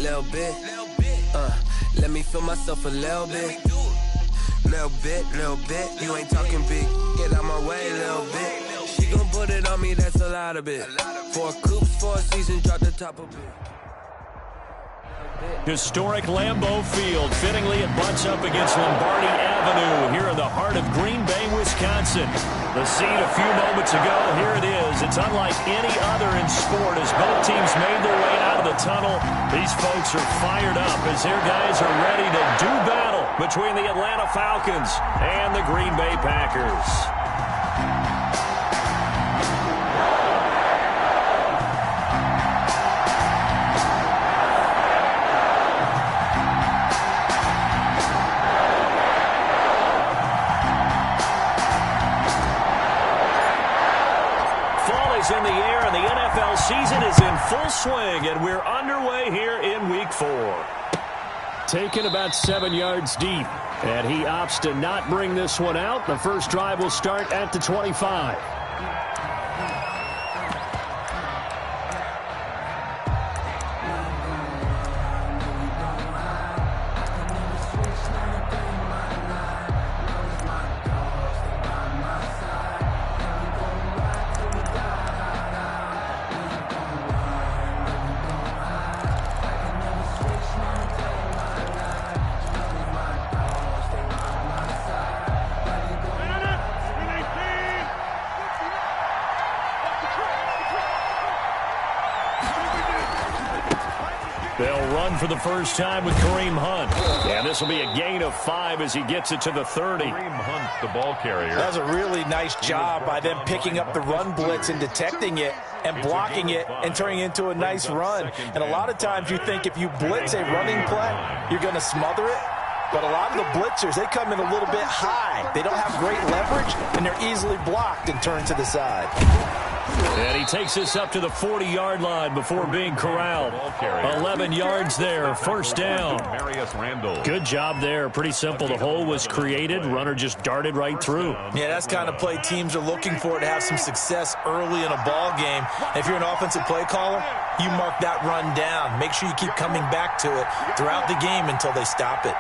little bit. Let me feel myself a little bit. Little bit. You ain't talking big. Get out my way, little bit. She gon' put it on me, that's a lot of it. 4 coops, 4 seasons, drop the top of it. Historic Lambeau Field. Fittingly, it butts up against Lombardi Avenue here in the heart of Green Bay, Wisconsin. The scene a few moments ago, here it is. It's unlike any other in sport as both teams made their way out of the tunnel. These folks are fired up as their guys are ready to do battle between the Atlanta Falcons and the Green Bay Packers. In the air, and the NFL season is in full swing, and we're underway here in Week 4. Taken about 7 yards deep, and he opts to not bring this one out. The first drive will start at the 25. They'll run for the first time with Kareem Hunt. And this will be a gain of 5 as he gets it to the 30. Kareem Hunt, the ball carrier. That's a really nice job by them picking up the run blitz and detecting it and blocking it and turning it into a nice run. And a lot of times you think if you blitz a running play, you're going to smother it. But a lot of the blitzers, they come in a little bit high. They don't have great leverage, and they're easily blocked and turned to the side. And he takes this up to the 40-yard line before being corralled. 11 yards there, first down. Good job there. Pretty simple. The hole was created. Runner just darted right through. Yeah, that's kind of play teams are looking for to have some success early in a ball game. If you're an offensive play caller, you mark that run down. Make sure you keep coming back to it throughout the game until they stop it.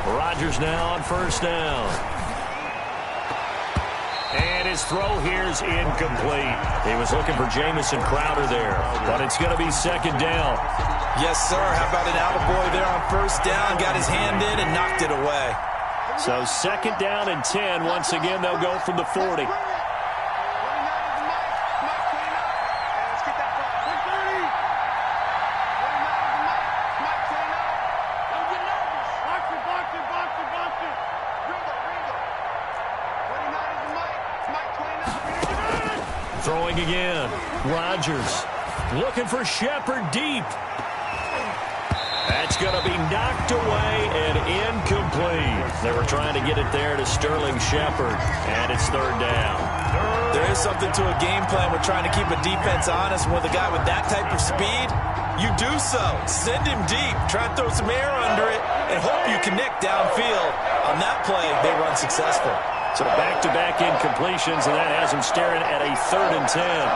Rodgers now on first down. And his throw here's incomplete. He was looking for Jamison Crowder there, but it's going to be second down. Yes, sir. How about an attaboy there on first down? Got his hand in and knocked it away. So second down and 10. Once again, they'll go from the 40. Throwing again. Rodgers looking for Shepard deep. That's going to be knocked away and incomplete. They were trying to get it there to Sterling Shepard, and it's third down. There is something to a game plan with trying to keep a defense honest. With a guy with that type of speed, you do so. Send him deep. Try to throw some air under it and hope you connect downfield. On that play, they run successful. So back-to-back incompletions, and that has him staring at a 3rd and 10.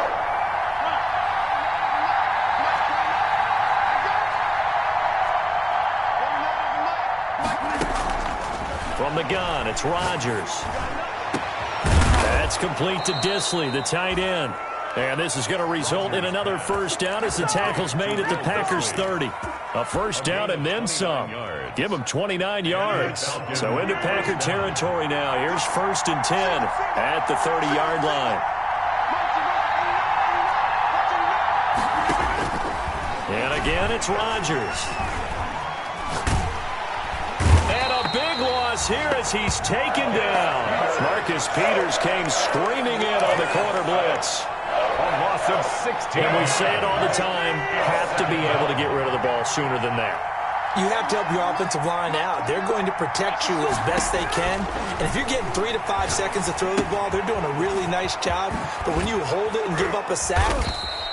From the gun, it's Rodgers. That's complete to Disley, the tight end. And this is going to result in another first down as the tackle's made at the Packers' 30. A first down and then some. Give them 29 yards. So into Packer territory now. Here's 1st and 10 at the 30-yard line. And again, it's Rodgers. And a big loss here as he's taken down. Marcus Peters came screaming in on the corner blitz. A loss of 16. And we say it all the time, have to be able to get rid of the ball sooner than that. You have to help your offensive line out. They're going to protect you as best they can. And if you're getting 3 to 5 seconds to throw the ball, they're doing a really nice job. But when you hold it and give up a sack,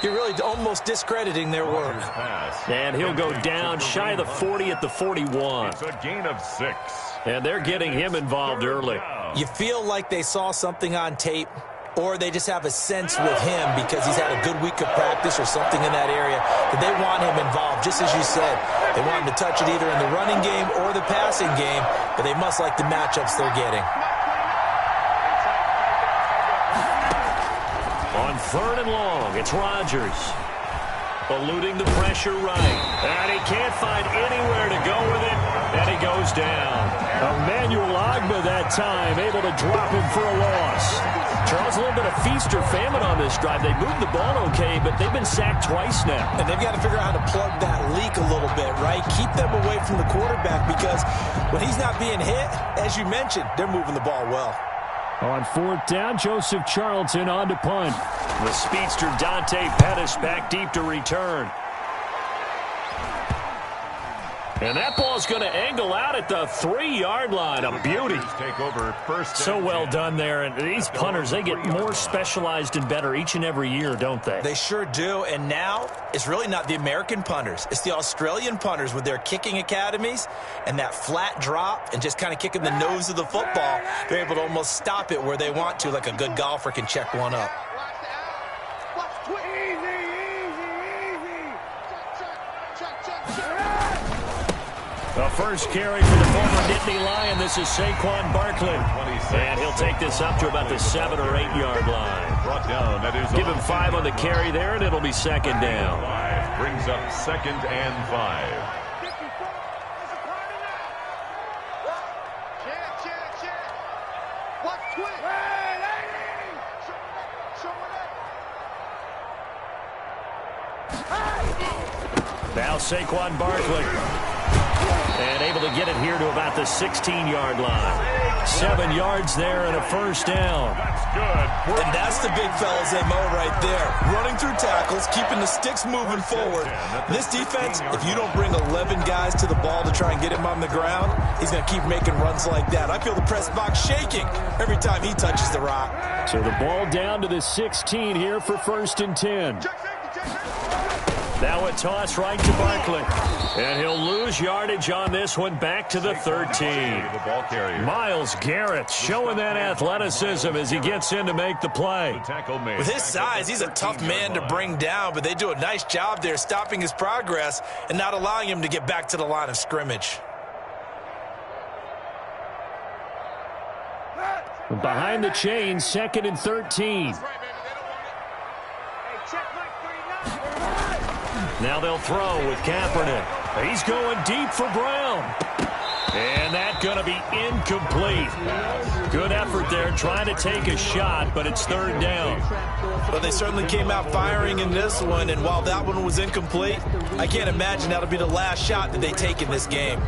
you're really almost discrediting their work. And he'll go down shy of the 40 at the 41. It's a gain of 6. And they're getting him involved early. You feel like they saw something on tape. or they just have a sense with him because he's had a good week of practice or something in that area that they want him involved. Just as you said, they want him to touch it either in the running game or the passing game, but they must like the matchups they're getting. On 3rd and long, it's Rodgers. Eluding the pressure right. And he can't find anywhere to go with it, and he goes down. Emmanuel Ogbah that time, able to drop him for a loss. Charles, a little bit of feast or famine on this drive. They moved the ball okay, but they've been sacked twice now. And they've got to figure out how to plug that leak a little bit, right? Keep them away from the quarterback because when he's not being hit, as you mentioned, they're moving the ball well. On 4th down, Joseph Charlton on to punt. The speedster Dante Pettis back deep to return. And that ball's going to angle out at the 3-yard line. A beauty. Take over first. So well done there. And these punters, they get more specialized and better each and every year, don't they? They sure do. And now it's really not the American punters. It's the Australian punters with their kicking academies and that flat drop and just kind of kicking the nose of the football. They're able to almost stop it where they want to, like a good golfer can check one up. The first carry for the former Nittany Lion. This is Saquon Barkley. And he'll take this up to about the 7 or 8 yard line. Brought down. That is Give him 5 on the carry there, and it'll be 2nd down. Brings up 2nd and 5. Now Saquon Barkley. And able to get it here to about the 16-yard line. 7 yards there and a first down. That's good. And that's the big fella's MO right there. Running through tackles, keeping the sticks moving forward. This defense, if you don't bring 11 guys to the ball to try and get him on the ground, he's going to keep making runs like that. I feel the press box shaking every time he touches the rock. So the ball down to the 16 here for 1st and 10. Now a toss right to Barkley. And he'll lose yardage on this one back to the 13. Myles Garrett showing that athleticism as he gets in to make the play. With his size, he's a tough man to bring down, but they do a nice job there stopping his progress and not allowing him to get back to the line of scrimmage. Behind the chains, 2nd and 13. Now they'll throw with Kaepernick. He's going deep for Brown. And that's going to be incomplete. Good effort there trying to take a shot, but it's 3rd down. But they certainly came out firing in this one, and while that one was incomplete, I can't imagine that'll be the last shot that they take in this game.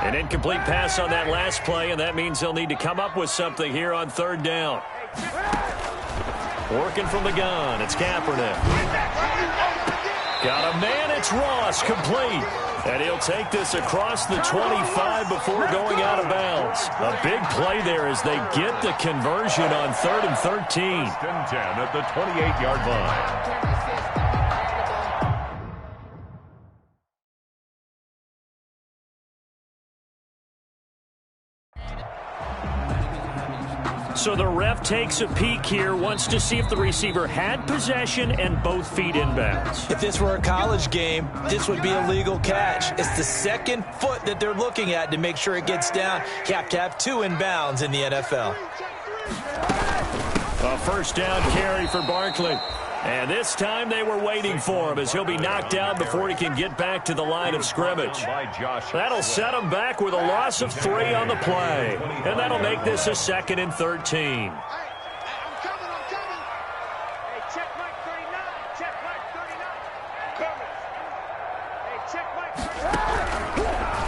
An incomplete pass on that last play, and that means they'll need to come up with something here on 3rd down. Working from the gun, it's Kaepernick. Got a man, it's Ross, complete. And he'll take this across the 25 before going out of bounds. A big play there as they get the conversion on 3rd and 13. 1st and 10 at the 28-yard line. So the ref takes a peek here, wants to see if the receiver had possession and both feet inbounds. If this were a college game, this would be a legal catch. It's the 2nd foot that they're looking at to make sure it gets down. You have to have 2 inbounds in the NFL. A 1st down carry for Barkley. And this time they were waiting for him as he'll be knocked down before he can get back to the line of scrimmage. That'll set him back with a loss of 3 on the play. And that'll make this a 2nd and 13.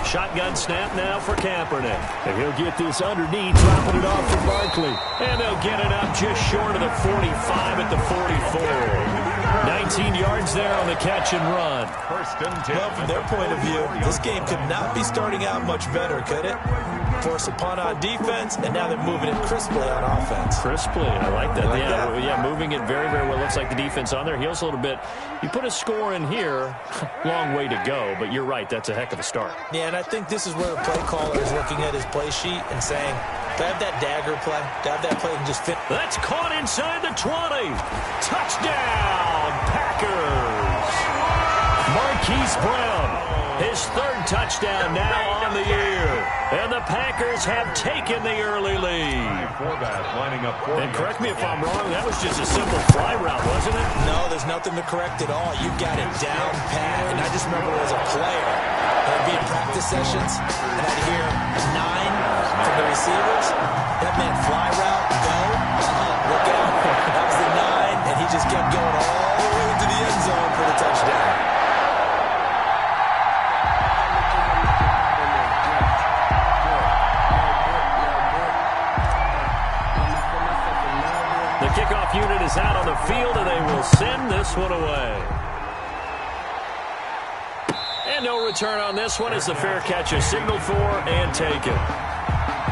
Shotgun snap now for Kaepernick. And he'll get this underneath, dropping it off for Barkley. And they'll get it up just short of the 45 at the 44. 19 yards there on the catch and run. 1st and 10. Well, from their point of view, this game could not be starting out much better, could it? Force a punt on defense, and now they're moving it crisply on offense. Crisply, I like that. Yeah, moving it very, very well. Looks like the defense on their heels a little bit. You put a score in here, long way to go, but you're right, that's a heck of a start. Yeah, and I think this is where the play caller is looking at his play sheet and saying, Do I have that dagger play? Do I have that play and just fit? That's caught inside the 20. Touchdown, Packers. Marquise Brown, his third touchdown now on the year. And the Packers have taken the early lead. And correct me if I'm wrong, that was just a simple fly route, wasn't it? No, there's nothing to correct at all. You've got it down pat. And I just remember as a player, I'd be in practice sessions, and I'd hear 9 from the receivers. That meant fly route, go, look out. That was the 9, and he just kept going all the way into the end zone for the touchdown. The kickoff unit is out on the field, and they will send this one away. And no return on this one as the fair catch is signaled for and taken.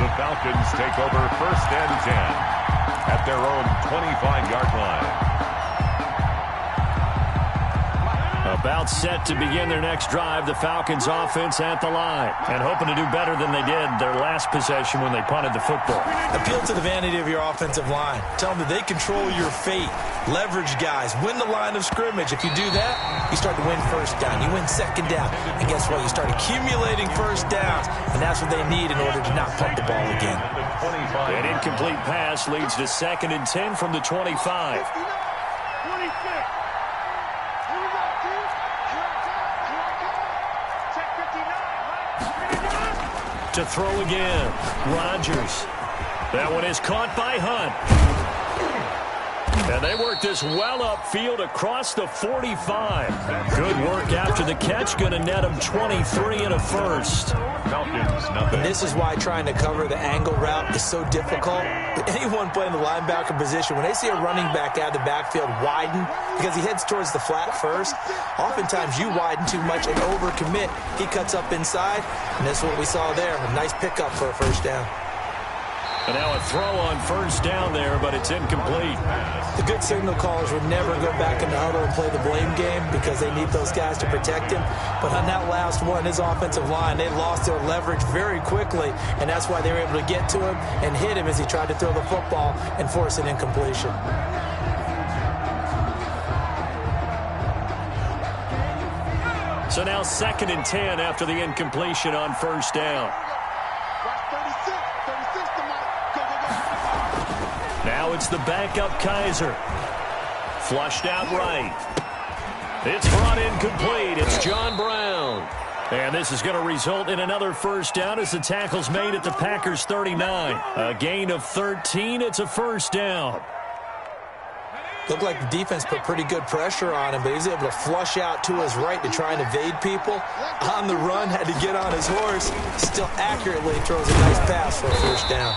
The Falcons take over 1st and 10 at their own 25-yard line. About set to begin their next drive, the Falcons offense at the line. And hoping to do better than they did their last possession when they punted the football. Appeal to the vanity of your offensive line. Tell them that they control your fate. Leverage guys. Win the line of scrimmage. If you do that, you start to win first down. You win second down. And guess what? You start accumulating first downs. And that's what they need in order to not punt the ball again. An incomplete pass leads to 2nd and 10 from the 25. To throw again, Rodgers. That one is caught by Hunt. And they work this well upfield across the 45. Good work after the catch. Going to net them 23 and a first. Falcons, nothing. This is why trying to cover the angle route is so difficult. Anyone playing the linebacker position, when they see a running back out of the backfield widen because he heads towards the flat first, oftentimes you widen too much and overcommit. He cuts up inside, and that's what we saw there. A nice pickup for a first down. And now a throw on first down there, but it's incomplete. The good signal callers would never go back in the huddle and play the blame game because they need those guys to protect him. But on that last one, his offensive line, they lost their leverage very quickly, and that's why they were able to get to him and hit him as he tried to throw the football and force an incompletion. So now 2nd and 10 after the incompletion on first down. Now it's the backup Kaiser. Flushed out right. It's brought incomplete. It's John Brown. And this is going to result in another first down as the tackle's made at the Packers 39. A gain of 13. It's a first down. Looked like the defense put pretty good pressure on him, but he was able to flush out to his right to try and evade people. On the run, had to get on his horse. Still accurately throws a nice pass for a first down.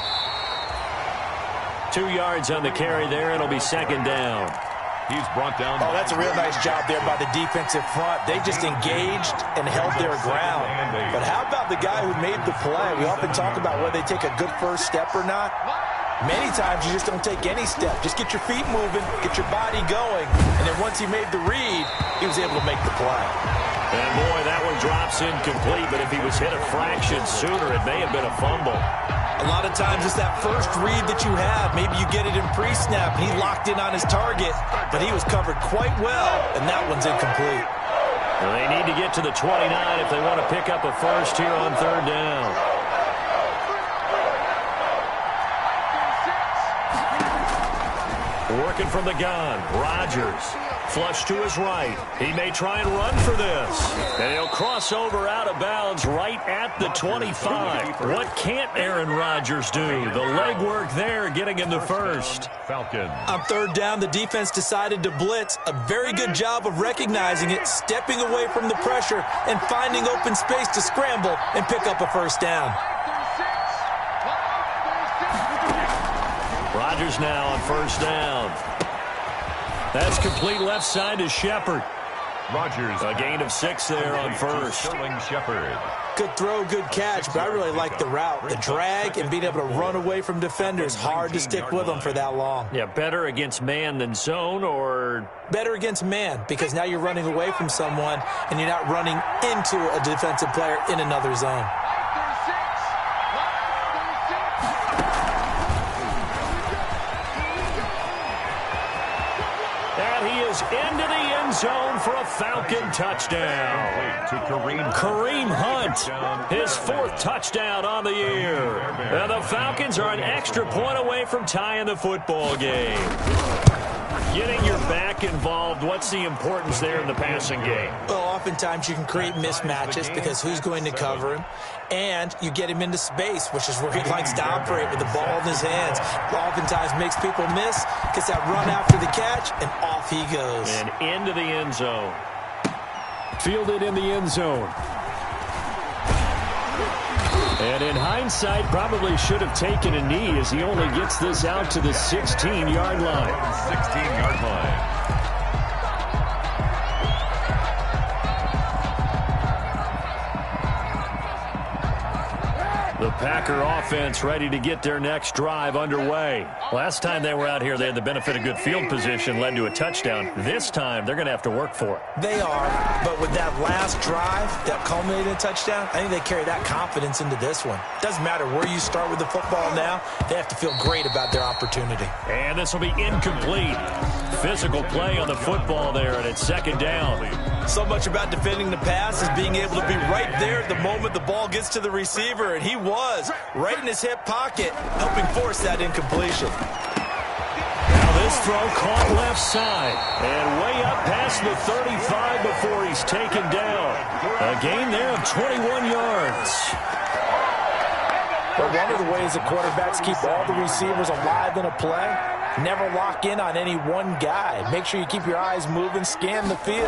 2 yards on the carry there. It'll be 2nd down. He's brought down. Oh, that's a real nice job there by the defensive front. They just engaged and held their ground. But how about the guy who made the play? We often talk about whether they take a good first step or not. Many times you just don't take any step. Just get your feet moving, get your body going, and then once he made the read, he was able to make the play. And boy, that one drops incomplete, but if he was hit a fraction sooner, it may have been a fumble. A lot of times it's that first read that you have. Maybe you get it in pre-snap, and he locked in on his target, but he was covered quite well, and that one's incomplete. Well, they need to get to the 29 if they want to pick up a first here on 3rd down. Working from the gun, Rodgers. Flush to his right. He may try and run for this. And he'll cross over out of bounds right at the 25. What can't Aaron Rodgers do? The legwork there getting him the first. Falcons. On 3rd down, the defense decided to blitz. A very good job of recognizing it, stepping away from the pressure, and finding open space to scramble and pick up a first down. Rodgers now on first down. That's complete left side to Shepard. Rodgers. A gain of 6 there on first. Sterling Shepard. Good throw, good catch, but I really like the route. The drag and being able to run away from defenders. Hard to stick with them for that long. Yeah, better against man than zone, or? Better against man, because now you're running away from someone and you're not running into a defensive player in another zone. And he is into the end zone for a Falcon touchdown. Kareem Hunt, his 4th touchdown on the year. And the Falcons are an extra point away from tying the football game. Getting your back involved, what's the importance there in the passing game? Well, oftentimes you can create mismatches because who's going to cover him? And you get him into space, which is where he likes to operate with the ball in his hands. Oftentimes makes people miss, gets that run after the catch, and off he goes. And into the end zone. Fielded in the end zone. And in hindsight, probably should have taken a knee as he only gets this out to the 16-yard line. 16-yard line. The Packer offense ready to get their next drive underway. Last time they were out here, they had the benefit of good field position, led to a touchdown. This time, they're going to have to work for it. They are, but with that last drive that culminated in a touchdown, I think they carry that confidence into this one. Doesn't matter where you start with the football now, they have to feel great about their opportunity. And this will be incomplete. Physical play on the football there, and it's 2nd down. So much about defending the pass is being able to be right there at the moment the ball gets to the receiver, and he was right in his hip pocket, helping force that incompletion. Now this throw caught left side, and way up past the 35 before he's taken down. A gain there of 21 yards. But one of the ways that quarterbacks keep all the receivers alive in a play, never lock in on any one guy. Make sure you keep your eyes moving, scan the field.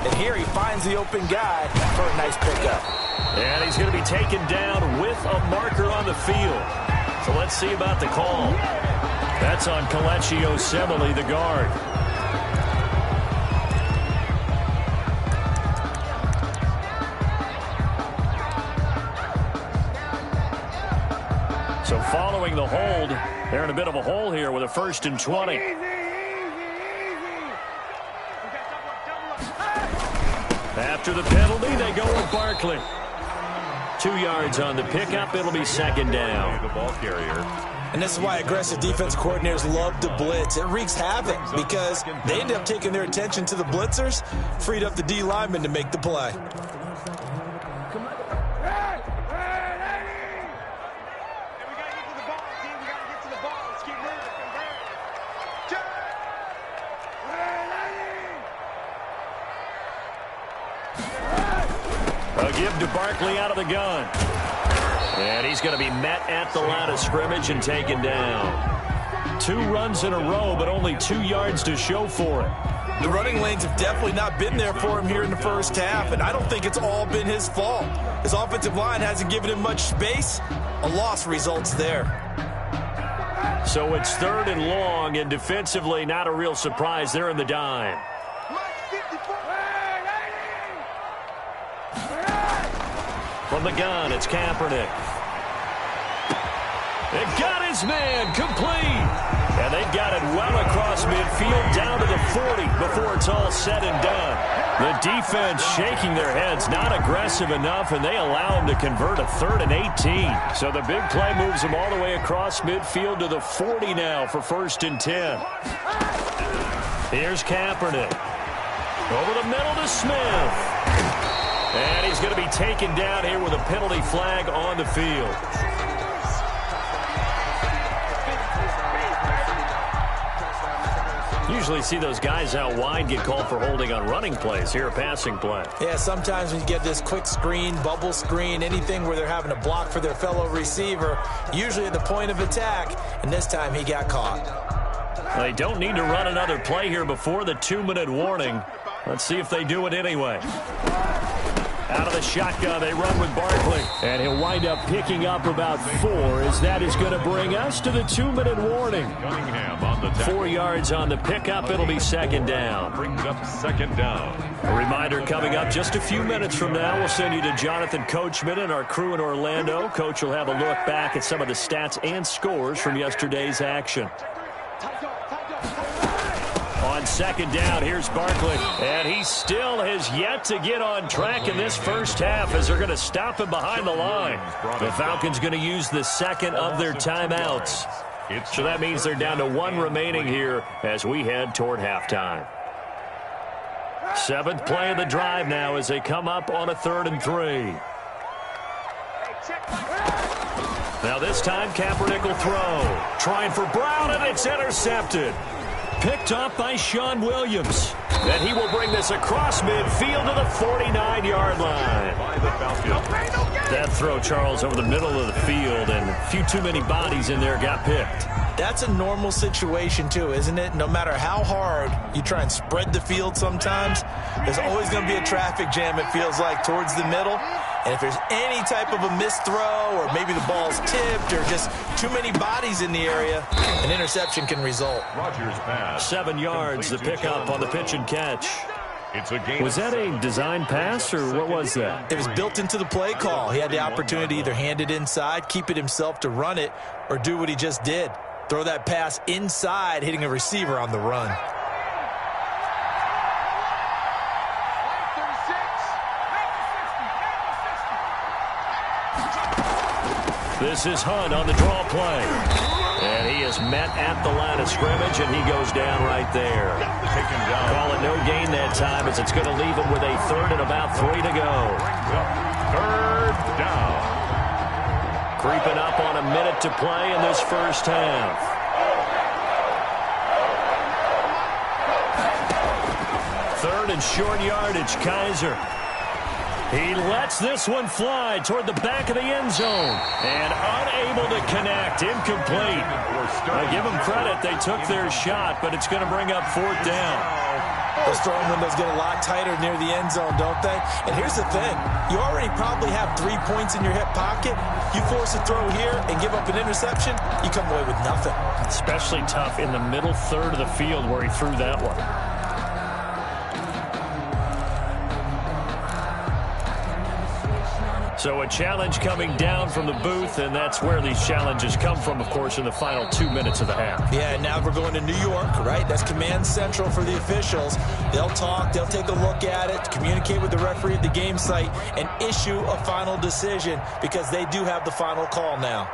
And here he finds the open guy for a nice pickup. And he's going to be taken down with a marker on the field. So let's see about the call. That's on Kelechi Osemele, the guard. So following the hold, they're in a bit of a hole here with a 1st and 20. After the penalty, they go with Barkley. 2 yards on the pickup. It'll be 2nd down. The ball carrier. And this is why aggressive defense coordinators love to blitz. It wreaks havoc because they end up taking their attention to the blitzers, freed up the D lineman to make the play. A give to Barkley out of the gun. And he's going to be met at the line of scrimmage and taken down. 2 runs in a row, but only 2 yards to show for it. The running lanes have definitely not been there for him here in the first half, and I don't think it's all been his fault. His offensive line hasn't given him much space. A loss results there. So it's 3rd and long, and defensively not a real surprise. They're in the dime. From the gun, it's Kaepernick. They got his man complete. And they've got it well across midfield down to the 40 before it's all said and done. The defense shaking their heads, not aggressive enough, and they allow him to convert a 3rd and 18. So the big play moves him all the way across midfield to the 40 now for 1st and 10. Here's Kaepernick. Over the middle to Smith. And he's going to be taken down here with a penalty flag on the field. Usually see those guys out wide get called for holding on running plays. Here a passing play. Yeah, sometimes when you get this quick screen, bubble screen, anything where they're having to block for their fellow receiver, usually at the point of attack, and this time he got caught. They don't need to run another play here before the 2-minute warning. Let's see if they do it anyway. Out of the shotgun, they run with Barkley. And he'll wind up picking up about 4, as that is going to bring us to the 2-minute warning. Cunningham on the 4 yards on the pickup. It'll be 2nd down. brings up 2nd down. A reminder coming up just a few minutes from now. We'll send you to Jonathan Coachman and our crew in Orlando. Coach will have a look back at some of the stats and scores from yesterday's action. On 2nd down, here's Barkley. And he still has yet to get on track in this first half as they're going to stop him behind the line. The Falcons going to use the 2nd of their timeouts. So that means they're down to 1 remaining here as we head toward halftime. Seventh play of the drive now as they come up on a 3rd and 3. Now this time Kaepernick will throw. Trying for Brown, and it's intercepted. Picked up by Sean Williams. And he will bring this across midfield to the 49-yard line. That throw, Charles, over the middle of the field, and a few too many bodies in there got picked. That's a normal situation, too, isn't it? No matter how hard you try and spread the field sometimes, there's always going to be a traffic jam, it feels like, towards the middle. And if there's any type of a missed throw or maybe the ball's tipped or just too many bodies in the area, an interception can result. 7 yards, the pickup on the pitch and catch. Was that a design pass, or what was that? It was built into the play call. He had the opportunity to either hand it inside, keep it himself to run it, or do what he just did. Throw that pass inside, hitting a receiver on the run. This is Hunt on the draw play. And he is met at the line of scrimmage, and he goes down right there. Call it no gain that time, as it's going to leave him with a 3rd and about 3 to go. 3rd down. Creeping up on a minute to play in this first half. Third and short yardage, Kaiser. He lets this one fly toward the back of the end zone. And unable to connect. Incomplete. I give them credit. They took their shot, but it's going to bring up 4th down. Those throwing windows get a lot tighter near the end zone, don't they? And here's the thing. You already probably have 3 points in your hip pocket. You force a throw here and give up an interception, you come away with nothing. Especially tough in the middle third of the field where he threw that one. So a challenge coming down from the booth, and that's where these challenges come from, of course, in the final 2 minutes of the half. Yeah, and now we're going to New York, right? That's command central for the officials. They'll talk, they'll take a look at it, communicate with the referee at the game site, and issue a final decision because they do have the final call now.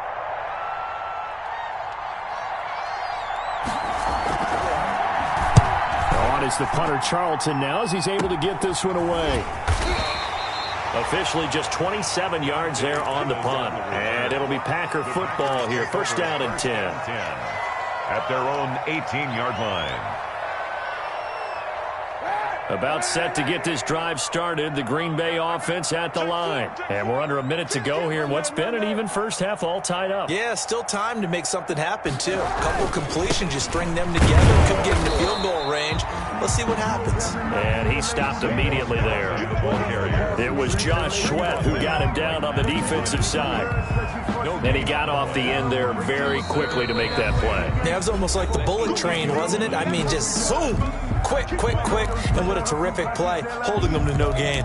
On is the punter Charlton now as he's able to get this one away. Officially just 27 yards there on the punt. And it'll be Packer football here. First down and 10. At their own 18-yard line. About set to get this drive started. The Green Bay offense at the line. And we're under a minute to go here in what's been an even first half, all tied up. Yeah, still time to make something happen, too. A couple completions, you string them together. Could get into field goal range. Let's see what happens. And he stopped immediately there. It was Josh Sweat who got him down on the defensive side. And he got off the end there very quickly to make that play. Yeah, it was almost like the bullet train, wasn't it? I mean, just zoom. Quick, quick, quick. And what a terrific play, holding them to no gain.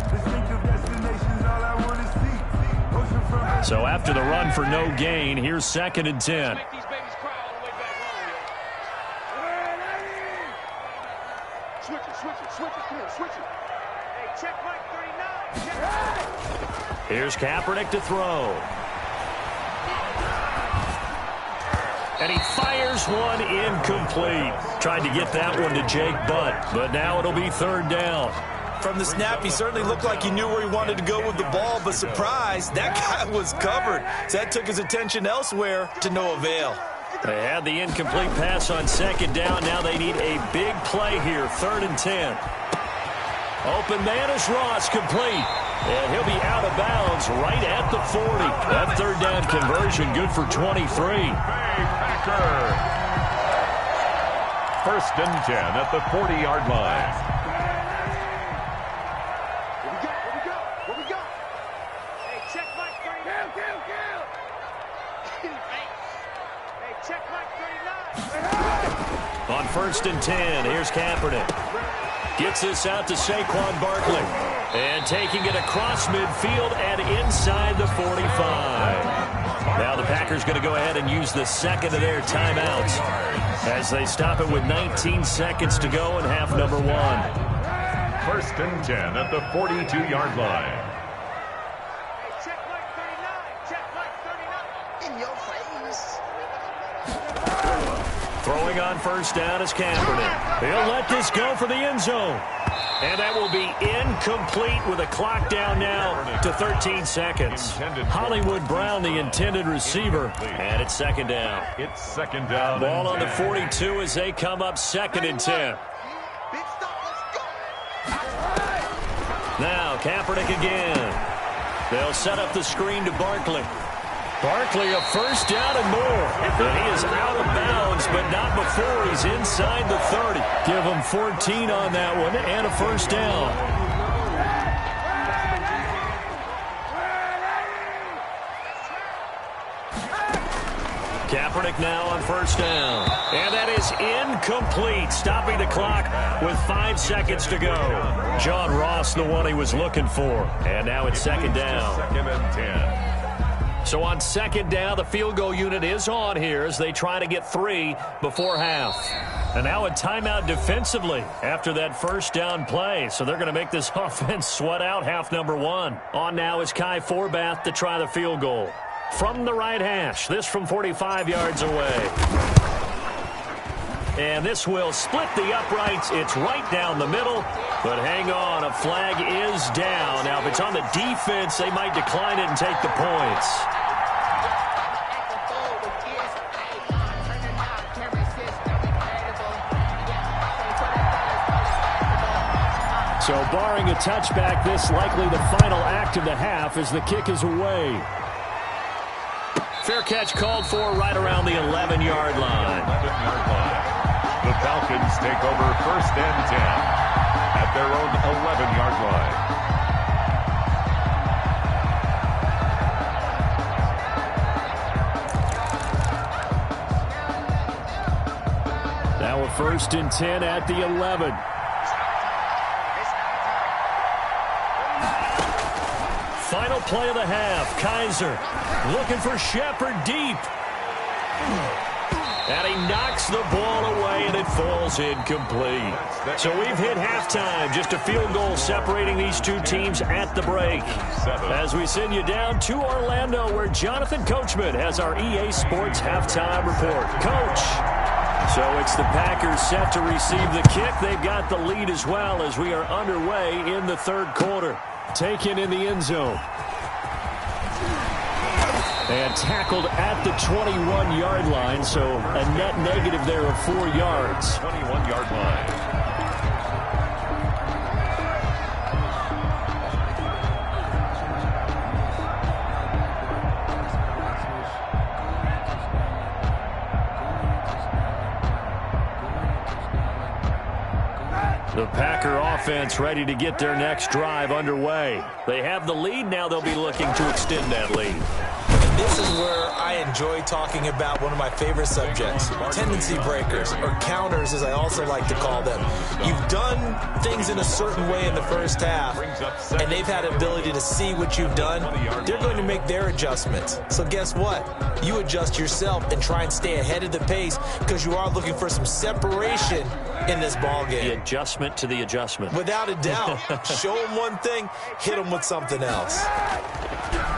So after the run for no gain, here's 2nd and 10. Here's Kaepernick to throw. And he fires one incomplete. Tried to get that one to Jake Butt, but now it'll be 3rd down. From the snap, he certainly looked like he knew where he wanted to go with the ball, but surprise, that guy was covered. So that took his attention elsewhere to no avail. They had the incomplete pass on 2nd down. Now they need a big play here, 3rd and 10. Open man is Ross, complete. And he'll be out of bounds right at the 40. That 3rd down conversion good for 23. First and 10 at the 40-yard line. What we got? Hey, check Mike 39. Hey, check Mike 39. On 1st and 10, here's Kaepernick. Gets this out to Saquon Barkley. And taking it across midfield and inside the 45. Now the Packers going to go ahead and use the second of their timeouts as they stop it with 19 seconds to go in half number 1. First and 10 at the 42-yard line. Hey, check Mike 39. Check Mike 39. In your face. Throwing on first down is Kaepernick. He'll let this go for the end zone. And that will be incomplete with a clock down now to 13 seconds. Hollywood Brown, the intended receiver, and it's second down. It's second down. Ball on the 42 as they come up 2nd and 10. Now Kaepernick again. They'll set up the screen to Barkley. Barkley a first down and more. And he is out of bounds, but not before he's inside the 30. Give him 14 on that one and a first down. Kaepernick now on first down. And that is incomplete, stopping the clock with 5 seconds to go. John Ross, the one he was looking for. And now it's second down. Second and 10. So on second down, the field goal unit is on here as they try to get 3 before half. And now a timeout defensively after that first down play. So they're going to make this offense sweat out half number 1. On now is Kai Forbath to try the field goal. From the right hash, this from 45 yards away. And this will split the uprights. It's right down the middle. But hang on, a flag is down. Now, if it's on the defense, they might decline it and take the points. So barring a touchback, this likely the final act of the half as the kick is away. Fair catch called for right around the 11-yard line. 11-yard line. The Falcons take over first and 10 at their own 11-yard line. Now a first and 10 at the 11. Final play of the half. Kaiser looking for Shepard deep. And he knocks the ball away, and it falls incomplete. So we've hit halftime. Just a field goal separating these two teams at the break. As we send you down to Orlando, where Jonathan Coachman has our EA Sports halftime report. Coach. So it's the Packers set to receive the kick. They've got the lead as well as we are underway in the third quarter. Taken in the end zone. And tackled at the 21-yard line, so a net negative there of 4 yards. 21-yard line. The Packer offense ready to get their next drive underway. They have the lead. Now they'll be looking to extend that lead. This is where I enjoy talking about one of my favorite subjects, tendency breakers, or counters as I also like to call them. You've done things in a certain way in the first half, and they've had ability to see what you've done. They're going to make their adjustments. So guess what? You adjust yourself and try and stay ahead of the pace because you are looking for some separation in this ball game. The adjustment to the adjustment. Without a doubt. Show them one thing, hit them with something else.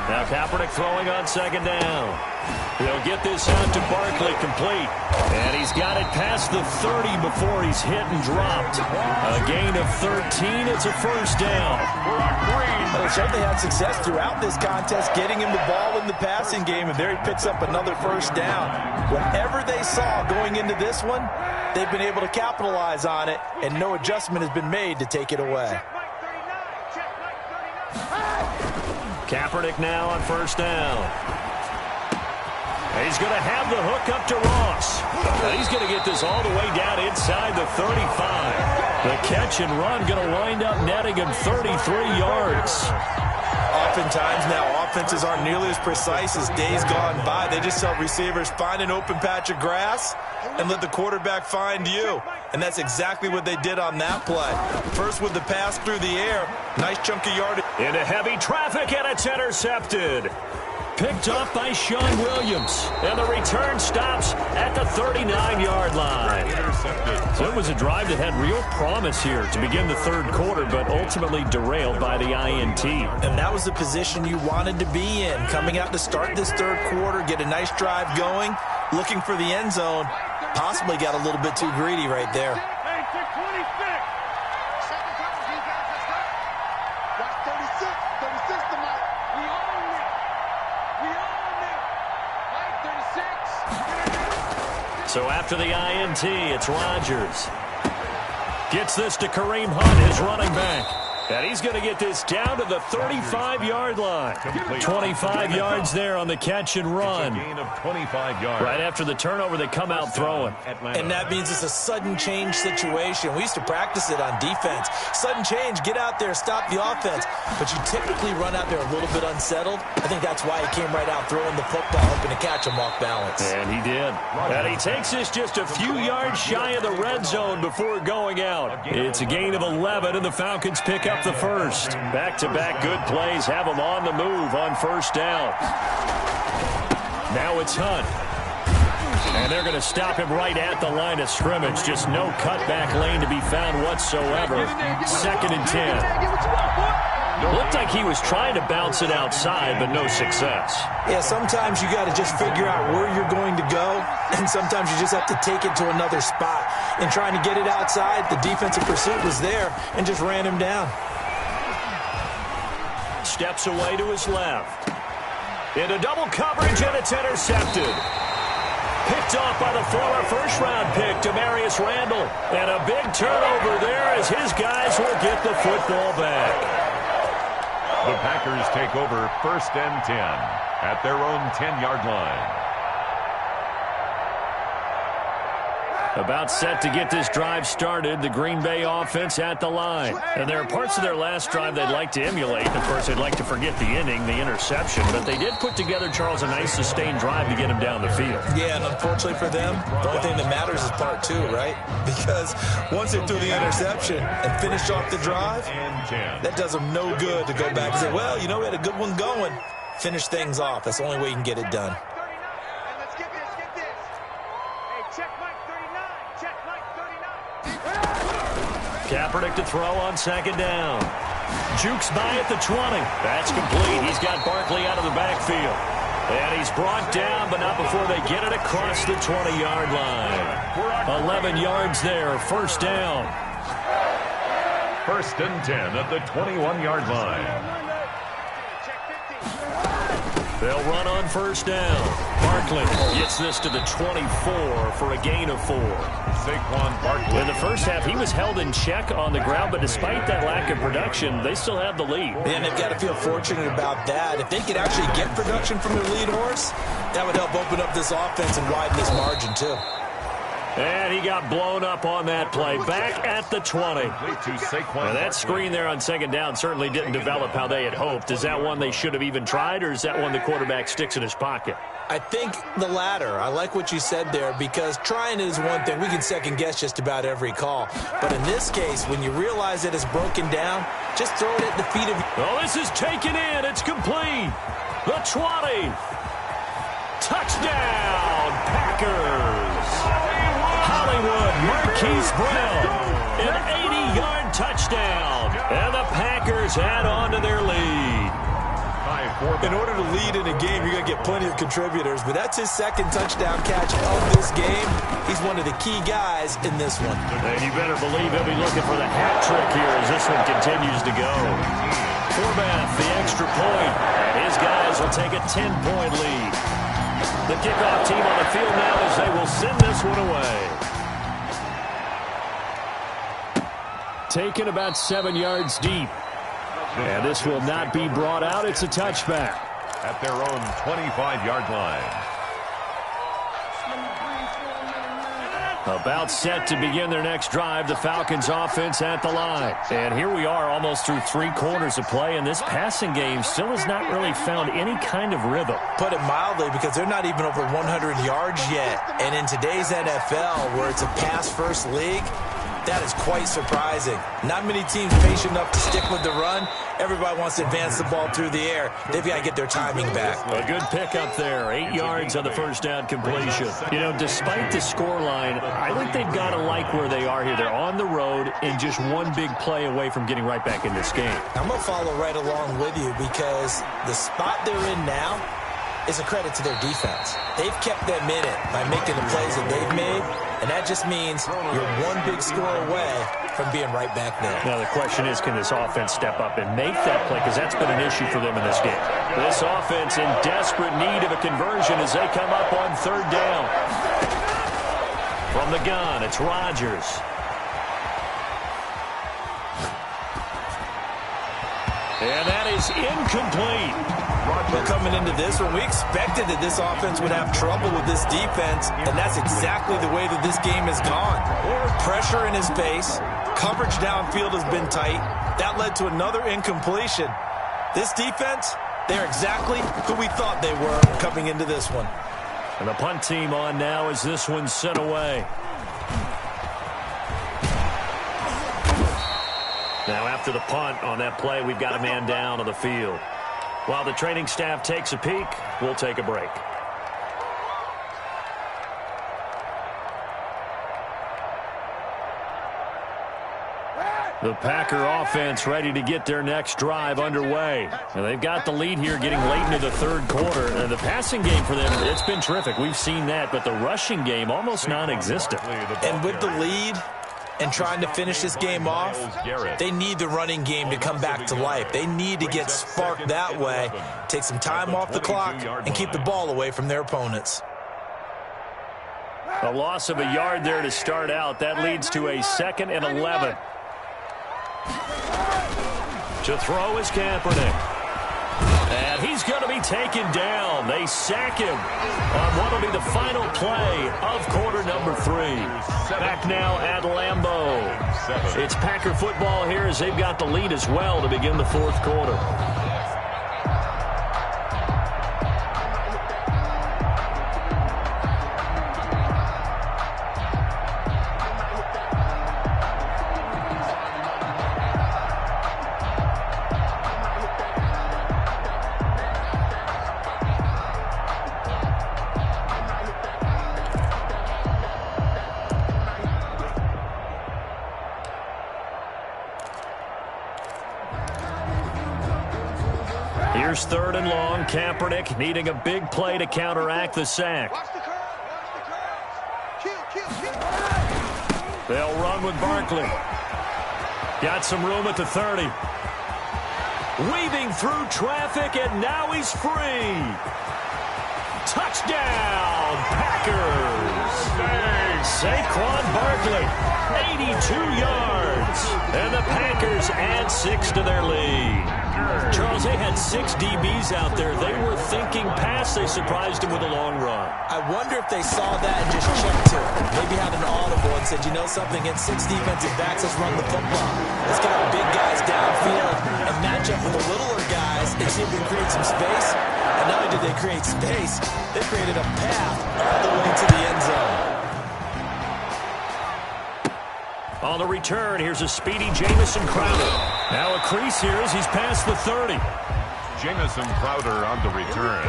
Now Kaepernick throwing on second down. He'll get this out to Barkley, complete. And he's got it past the 30 before he's hit and dropped. A gain of 13. It's a first down. They certainly had success throughout this contest getting him the ball in the passing game, and there he picks up another first down. Whatever they saw going into this one, they've been able to capitalize on it, and no adjustment has been made to take it away. Kaepernick now on first down. And he's going to have the hook up to Ross. And he's going to get this all the way down inside the 35. The catch and run going to wind up netting him 33 yards. Oftentimes now, offenses aren't nearly as precise as days gone by. They just tell receivers, find an open patch of grass and let the quarterback find you. And that's exactly what they did on that play. First with the pass through the air. Nice chunk of yardage. Into heavy traffic, and it's intercepted. Picked up by Sean Williams. And the return stops at the 39-yard line. So it was a drive that had real promise here to begin the third quarter, but ultimately derailed by the INT. And that was the position you wanted to be in. Coming out to start this third quarter, get a nice drive going, looking for the end zone. Possibly got a little bit too greedy right there. So after the INT, it's Rodgers. Gets this to Kareem Hunt, his running back. And he's going to get this down to the 35-yard line. 25 yards there on the catch and run. Gain of 25 yards. Right after the turnover, they come out throwing. And that means it's a sudden change situation. We used to practice it on defense. Sudden change, get out there, stop the offense. But you typically run out there a little bit unsettled. I think that's why he came right out throwing the football, hoping to catch him off balance. And he did. And he takes this just a few yards shy of the red zone before going out. It's a gain of 11, and the Falcons pick up the first. Back-to-back good plays have them on the move on first down. Now it's Hunt. And they're going to stop him right at the line of scrimmage. Just no cutback lane to be found whatsoever. 2nd and 10. Looked like he was trying to bounce it outside, but no success. Yeah, sometimes you got to just figure out where you're going to go, and sometimes you just have to take it to another spot. And trying to get it outside, the defensive pursuit was there and just ran him down. Steps away to his left. Into double coverage, and it's intercepted. Picked off by the former first-round pick, Demarius Randall. And a big turnover there as his guys will get the football back. The Packers take over 1st and 10 at their own 10-yard line. About set to get this drive started, the Green Bay offense at the line. And there are parts of their last drive they'd like to emulate. Of course, they'd like to forget the ending, the interception. But they did put together, Charles, a nice sustained drive to get him down the field. Yeah, and unfortunately for them, the only thing that matters is part 2, right? Because once they threw the interception and finished off the drive, that does them no good to go back and say, well, you know, we had a good one going. Finish things off. That's the only way you can get it done. Kaepernick to throw on 2nd down. Jukes by at the 20. That's complete. He's got Barkley out of the backfield. And he's brought down, but not before they get it across the 20-yard line. 11 yards there, 1st down. 1st and 10 at the 21-yard line. They'll run on 1st down. Barkley gets this to the 24 for a gain of 4. Saquon Barkley. In the first half, he was held in check on the ground, but despite that lack of production, they still have the lead. And they've got to feel fortunate about that. If they could actually get production from their lead horse, that would help open up this offense and widen this margin, too. And he got blown up on that play. Back at the 20. Now that screen there on 2nd down certainly didn't develop how they had hoped. Is that one they should have even tried, or is that one the quarterback sticks in his pocket? I think the latter. I like what you said there, because trying is one thing. We can second-guess just about every call. But in this case, when you realize that it's broken down, just throw it at the feet of... Oh, this is taken in. It's complete. The 20. Touchdown, Packers. Hollywood, Marquise Brown, an 80-yard touchdown, and the Packers add on to their lead. In order to lead in a game, you're going to get plenty of contributors, but that's his 2nd touchdown catch of this game. He's one of the key guys in this one. And you better believe he'll be looking for the hat trick here as this one continues to go. Forbath, the extra point, and his guys will take a 10-point lead. The kickoff team on the field now as they will send this one away. Taken about 7 yards deep. And this will not be brought out. It's a touchback. At their own 25-yard line. About set to begin their next drive, the Falcons offense at the line. And here we are almost through 3 quarters of play, and this passing game still has not really found any kind of rhythm. Put it mildly, because they're not even over 100 yards yet. And in today's NFL, where it's a pass-first league, that is quite surprising. Not many teams patient enough to stick with the run. Everybody wants to advance the ball through the air. They've got to get their timing back. A good pickup there. 8 yards on the first down completion. You know, despite the scoreline, I think they've got to like where they are here. They're on the road and just one big play away from getting right back in this game. I'm going to follow right along with you, because the spot they're in now is a credit to their defense. They've kept them in it by making the plays that they've made, and that just means you're one big score away from being right back there. Now the question is, can this offense step up and make that play? Because that's been an issue for them in this game. This offense in desperate need of a conversion as they come up on third down. From the gun, it's Rodgers. And that is incomplete. Well, coming into this one, we expected that this offense would have trouble with this defense, and that's exactly the way that this game has gone. Pressure in his face, coverage downfield has been tight. That led to another incompletion. This defense, they're exactly who we thought they were coming into this one. And the punt team on now as this one's sent away. Now after the punt on that play, we've got a man down on the field. While the training staff takes a peek, we'll take a break. The Packer offense ready to get their next drive underway. And they've got the lead here getting late into the third quarter. And the passing game for them, it's been terrific. We've seen that, but the rushing game almost non-existent. And with the lead and trying to finish this game off, they need the running game to come back to life. They need to get sparked that way, take some time off the clock, and keep the ball away from their opponents. A loss of a yard there to start out. That leads to a 2nd and 11. To throw is Kaepernick. And he's going to be taken down. They sack him on what will be the final play of quarter number 3. Back now at Lambeau. It's Packer football here as they've got the lead as well to begin the fourth quarter. Here's 3rd and long. Kaepernick needing a big play to counteract the sack. They'll run with Barkley. Got some room at the 30. Weaving through traffic, and now he's free. Touchdown, Packers. Saquon Barkley, 82 yards. And the Packers add 6 to their lead. Charles, they had 6 DBs out there. They were thinking pass. They surprised him with a long run. I wonder if they saw that and just checked to it. Maybe had an audible and said, you know something, against 6 defensive backs, let's run the football. Let's get our big guys downfield and match up with the littler guys and see if we can create some space. And not only did they create space, they created a path all the way to the end zone. On the return, here's a speedy Jamison Crowder. Now a crease here as he's past the 30. Jamison Crowder on the return.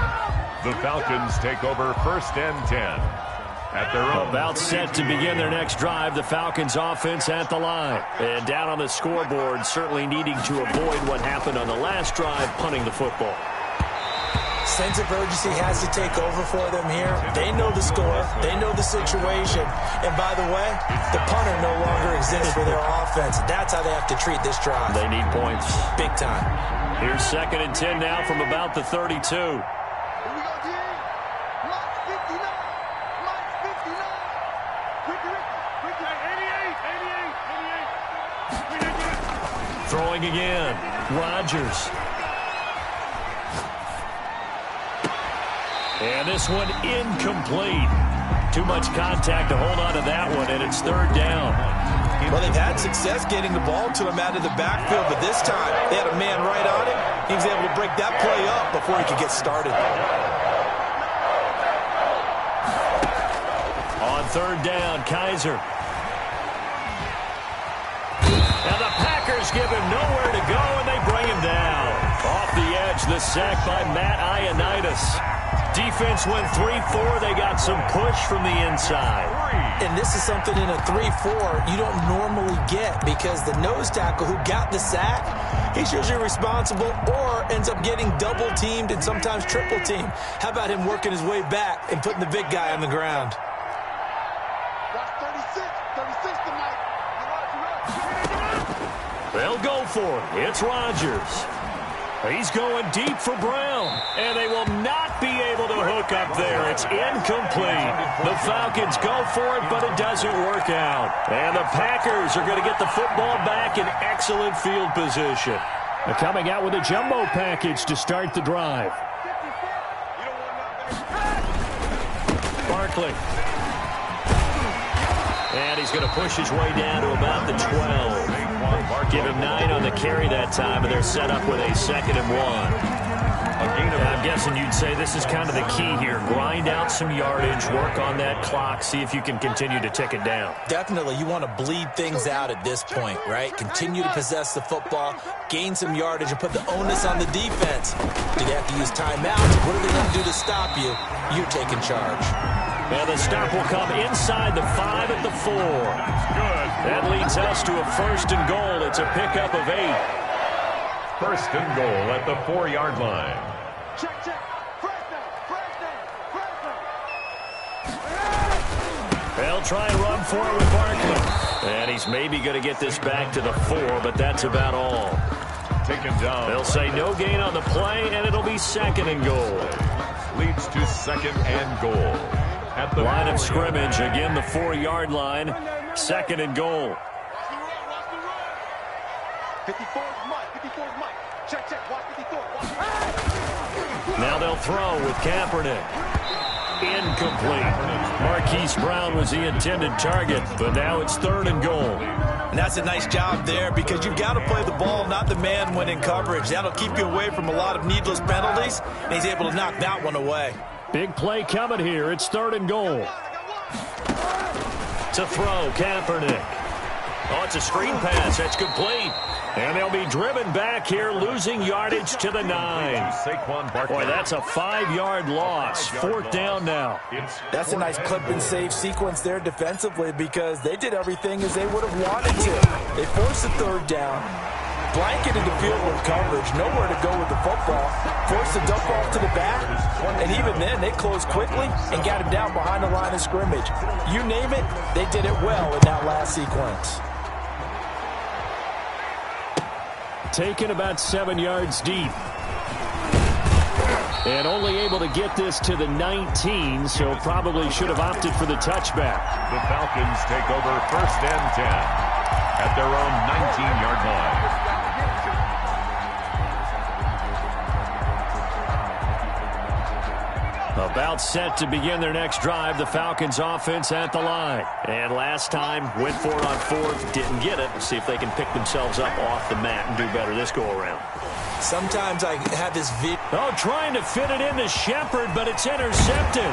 The Falcons take over 1st and 10. At their own. About set to begin their next drive, the Falcons offense at the line. And down on the scoreboard, certainly needing to avoid what happened on the last drive, punting the football. Sense of urgency has to take over for them here. They know the score. They know the situation. And by the way, the punter no longer exists for their offense. That's how they have to treat this drive. They need points. Big time. Here's 2nd and 10 now from about the 32. Here we go, D. Block 59. Block 59. Ricky. 88. Throwing again. Rodgers. And this one incomplete. Too much contact to hold on to that one, and it's 3rd down. Well, they've had success getting the ball to him out of the backfield, but this time they had a man right on him. He was able to break that play up before he could get started. On 3rd down, Kaiser. And the Packers give him nowhere to go, and they bring him down. Off the edge, the sack by Matt Ioannidis. Defense went 3-4. They got some push from the inside. And this is something in a 3-4 you don't normally get because the nose tackle who got the sack, he's usually responsible or ends up getting double-teamed and sometimes triple-teamed. How about him working his way back and putting the big guy on the ground? Watch 36 tonight. They'll go for it. It's Rodgers. He's going deep for Brown, and they will not be able to hook up there. It's incomplete. The Falcons go for it, but it doesn't work out. And the Packers are going to get the football back in excellent field position. They're coming out with a jumbo package to start the drive. Barkley. And he's going to push his way down to about the 12. Give him 9 on the carry that time, and they're set up with a 2nd and 1. I'm guessing you'd say this is kind of the key here. Grind out some yardage, work on that clock, see if you can continue to tick it down. Definitely, you want to bleed things out at this point, right? Continue to possess the football, gain some yardage, and put the onus on the defense. Do they have to use timeouts? What are they going to do to stop you? You're taking charge. And the stop will come inside the 5 at the 4. That leads us to a 1st and goal. It's a pickup of 8. 1st and goal at the 4-yard line. Check. First down. They'll try and run for it with Barkley. And he's maybe going to get this back to the 4, but that's about all. Taken down. They'll say no gain on the play, and it'll be 2nd and goal. Leads to 2nd and goal. At the line of scrimmage, again the 4-yard line, 2nd and goal. 54's Mike. Check. Watch 54. Now they'll throw with Kaepernick. Incomplete. Marquise Brown was the intended target, but now it's 3rd and goal. And that's a nice job there because you've got to play the ball, not the man when in coverage. That'll keep you away from a lot of needless penalties, and he's able to knock that one away. Big play coming here. It's 3rd and goal. To throw, Kaepernick. Oh, it's a screen pass. That's complete. And they'll be driven back here, losing yardage to the 9. Boy, that's a 5-yard loss. 4th down now. That's a nice clip and save sequence there defensively because they did everything as they would have wanted to. They forced the 3rd down, blanketed the field with coverage, nowhere to go with the football, forced the dump off to the back, and even then they closed quickly and got him down behind the line of scrimmage. You name it, they did it well in that last sequence. Taken about 7 yards deep. And only able to get this to the 19, so probably should have opted for the touchback. The Falcons take over 1st and 10 at their own 19-yard line. About set to begin their next drive, the Falcons offense at the line. And last time, went for it on 4th, didn't get it. See if they can pick themselves up off the mat and do better this go-around. Sometimes I have this video. Oh, trying to fit it into Shepard, but it's intercepted.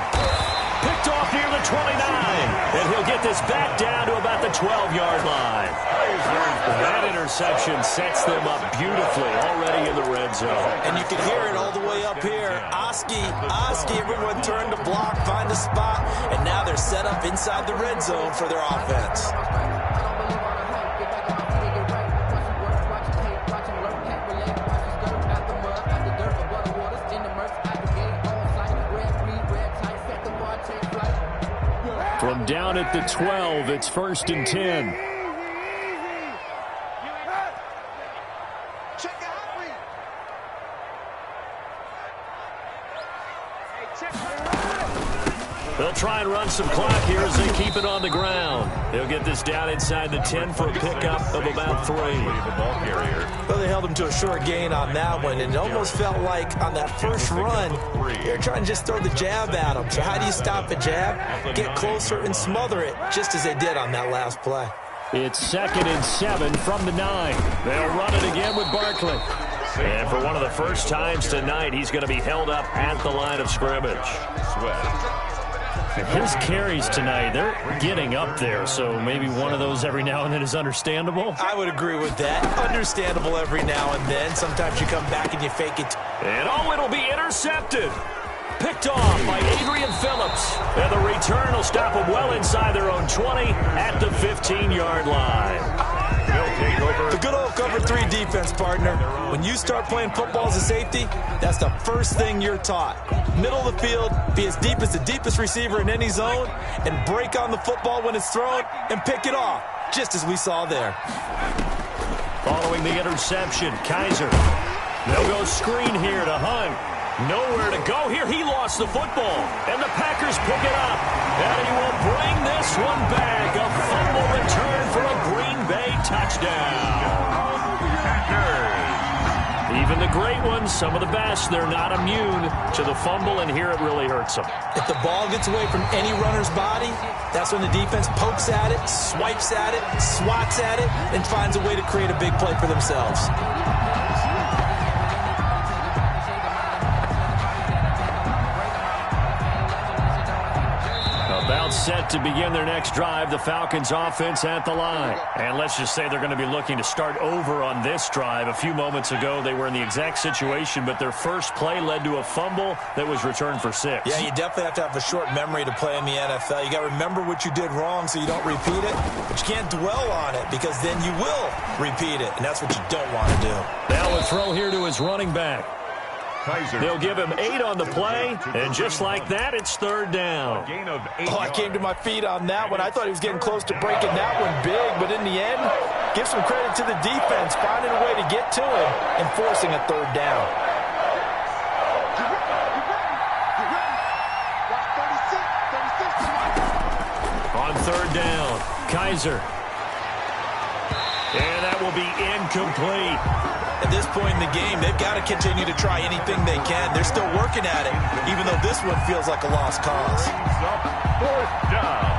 Picked off near the 29. And he'll get this back down to about the 12-yard line. That interception sets them up beautifully already in the red zone. And you can hear it all the way up here. Oski, everyone turned to block, find a spot, and now they're set up inside the red zone for their offense. From down at the 12, it's 1st and 10. They'll try and run some clock here as they keep it on the ground. They'll get this down inside the 10 for a pickup of about 3. Well, they held him to a short gain on that one, and it almost felt like on that first run, they're trying to just throw the jab at him. So how do you stop a jab? Get closer and smother it, just as they did on that last play. It's 2nd and 7 from the 9. They'll run it again with Barkley. And for one of the first times tonight, he's going to be held up at the line of scrimmage. His carries tonight, they're getting up there, so maybe one of those every now and then is understandable. I would agree with that. Understandable every now and then. Sometimes you come back and you fake it. And it'll be intercepted. Picked off by Adrian Phillips. And the return will stop them well inside their own 20 at the 15-yard line. The good old cover 3 defense, partner. When you start playing football as a safety, that's the first thing you're taught. Middle of the field, be as deep as the deepest receiver in any zone, and break on the football when it's thrown and pick it off, just as we saw there. Following the interception, Kaiser. They'll go screen here to Hunt. Nowhere to go here. He lost the football. And the Packers pick it up. And he will bring this one back. A fumble return for a Green Bay touchdown. Even the great ones, some of the best, they're not immune to the fumble, and here it really hurts them. If the ball gets away from any runner's body, that's when the defense pokes at it, swipes at it, swats at it, and finds a way to create a big play for themselves. About set to begin their next drive, the Falcons offense at the line. And let's just say they're going to be looking to start over on this drive. A few moments ago, they were in the exact situation, but their first play led to a fumble that was returned for 6. Yeah, you definitely have to have a short memory to play in the NFL. You got to remember what you did wrong so you don't repeat it, but you can't dwell on it because then you will repeat it, and that's what you don't want to do. Now a throw here to his running back. They'll give him 8 on the play, and just like that, it's third down. Oh, I came to my feet on that one. I thought he was getting close to breaking that one big, but in the end, give some credit to the defense, finding a way to get to him and forcing a third down. On third down, Kaiser. And that will be incomplete. At this point in the game, they've got to continue to try anything they can. They're still working at it, even though this one feels like a lost cause. Fourth down.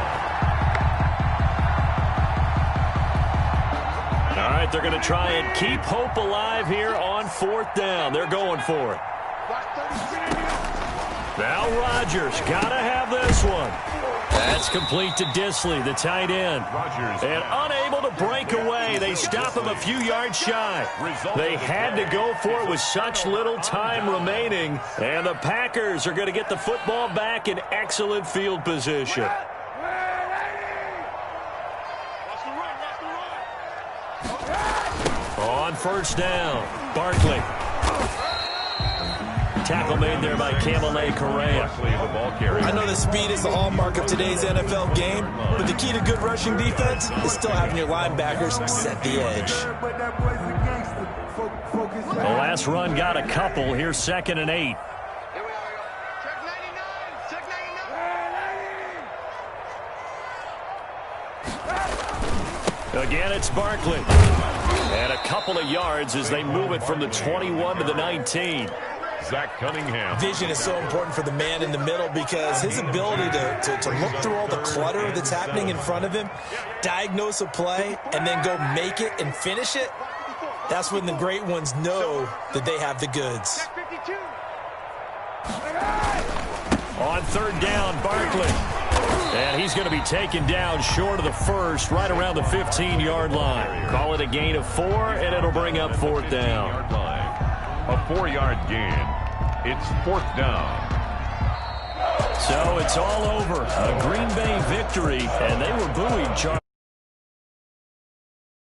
All right, they're going to try and keep hope alive here on fourth down. They're going for it. Now Rodgers got to have this one. That's complete to Disley, the tight end. And unable to break away. They stop him a few yards shy. They had to go for it with such little time remaining. And the Packers are going to get the football back in excellent field position. On first down, Barkley. Tackle made there by Camelé Correa. I know the speed is the hallmark of today's NFL game, but the key to good rushing defense is still having your linebackers set the edge. The last run got a couple. Here's 2nd and 8. Again, it's Barkley. And a couple of yards as they move it from the 21 to the 19. Zach Cunningham. Vision is so important for the man in the middle because his ability to look through all the clutter that's happening in front of him, diagnose a play, and then go make it and finish it, that's when the great ones know that they have the goods. On third down, Barkley. And he's going to be taken down short of the first, right around the 15-yard line. Call it a gain of 4, and it'll bring up fourth down. A 4-yard gain. It's fourth down. So it's all over. A Green Bay victory, and they were buoyed.